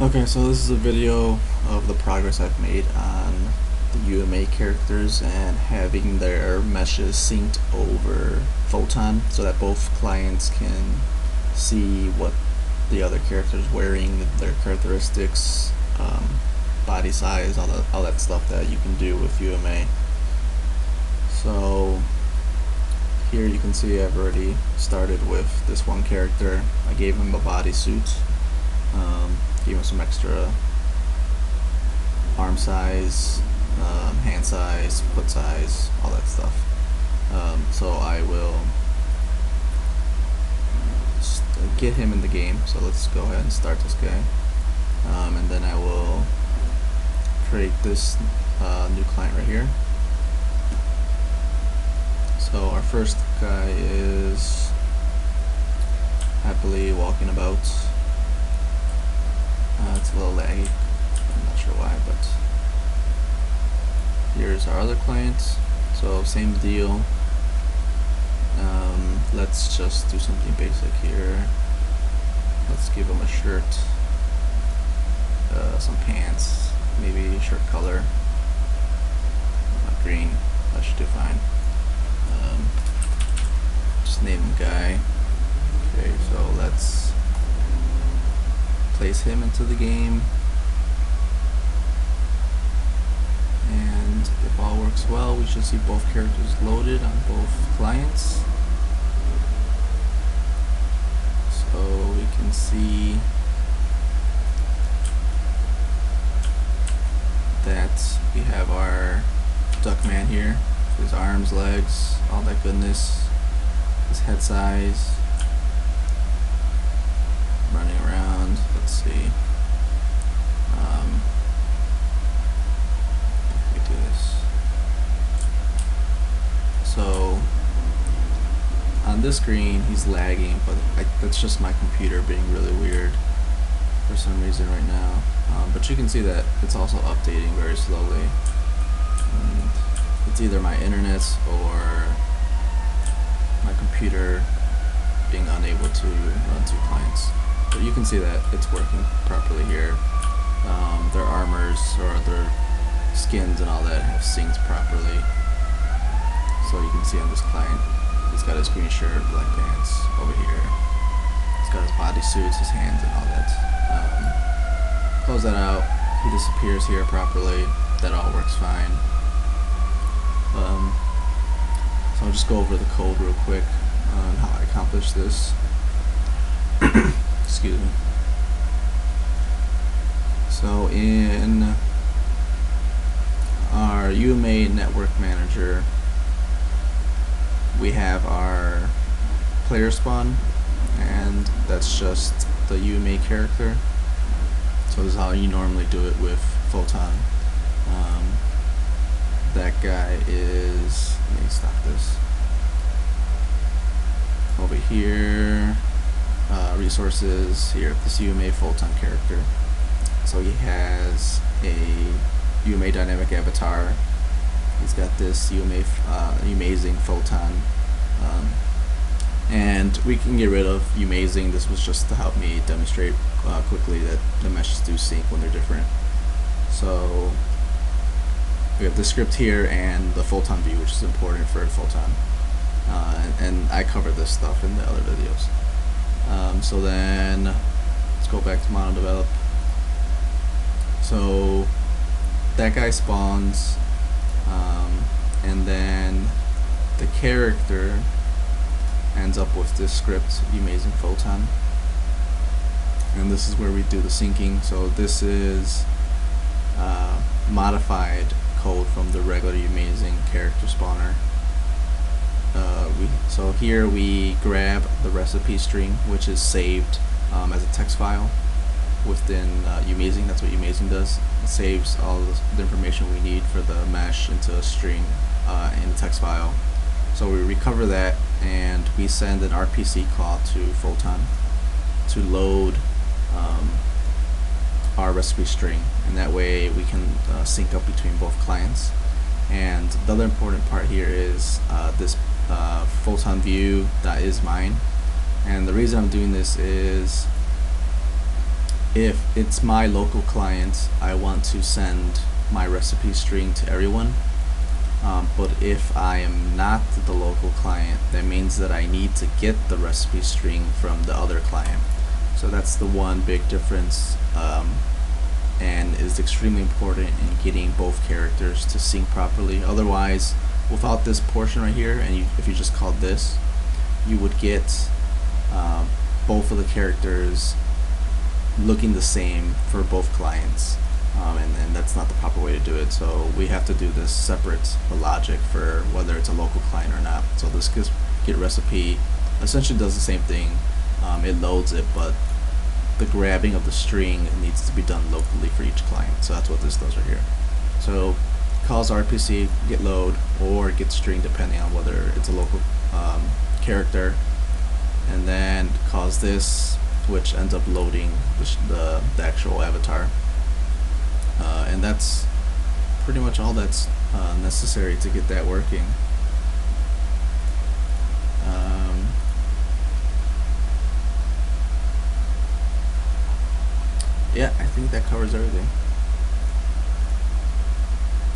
Okay, so this is a video of the progress I've made on the UMA characters and having their meshes synced over Photon so that both clients can see what the other character is wearing, their characteristics, body size, all that stuff that you can do with UMA. So here you can see I've already started with this one character. I gave him a bodysuit. Gave him some extra arm size, hand size, foot size, all that stuff. So I will get him in the game. So let's go ahead and start this guy. And then I will create this new client right here. So our first guy is happily walking about. It's a little laggy, I'm not sure why, but here's our other client. So same deal. Let's just do something basic here. Let's give him a shirt, some pants, maybe shirt color, green. That should do fine. Just name him guy. Okay, so let's place him into the game, and if all works well, we should see both characters loaded on both clients. So we can see that we have our Duckman here, his arms, legs, all that goodness, his head size, running around. Let's see. If we do this. So on this screen he's lagging, but that's just my computer being really weird for some reason right now. But you can see that it's also updating very slowly. And it's either my internet or my computer being unable to run two clients. But you can see that it's working properly here. Their armors or their skins and all that have synced properly. So you can see on this client, he's got his green shirt, black pants over here. He's got his bodysuits, his hands, and all that. Close that out. He disappears here properly. That all works fine. So I'll just go over the code real quick on how I accomplish this. Excuse me. So in our UMA network manager, we have our player spawn, and that's just the UMA character. So this is how you normally do it with Photon. That guy is, let me stop this. Over here, resources, here, this UMA Photon character. So he has a UMA dynamic avatar. He's got this amazing Photon. And we can get rid of amazing. This was just to help me demonstrate quickly that the meshes do sync when they're different. So we have the script here and the Photon view, which is important for Photon. And I covered this stuff in the other videos. So then let's go back to monodevelop. So that guy spawns, and then the character ends up with this script, amazing Photon, and this is where we do the syncing. So this is modified code from the regular amazing character spawner. So here we grab the recipe string, which is saved as a text file within amazing. That's what amazing does. It saves all the information we need for the mesh into a string in a text file. So we recover that and we send an RPC call to Photon to load our recipe string, and that way we can sync up between both clients. And the other important part here is this Photon view that is mine. And the reason I'm doing this is if it's my local client, I want to send my recipe string to everyone. But if I am not the local client, that means that I need to get the recipe string from the other client. So that's the one big difference, and is extremely important in getting both characters to sync properly. Otherwise, without this portion right here, and if you just called this, you would get both of the characters looking the same for both clients. And that's not the proper way to do it. So we have to do this separate logic for whether it's a local client or not. So this get recipe essentially does the same thing. It loads it, but the grabbing of the string needs to be done locally for each client. So that's what this does right here. So calls RPC get load or get string depending on whether it's a local character, and then calls this, which ends up loading the actual avatar. And that's pretty much all that's necessary to get that working. Yeah, I think that covers everything.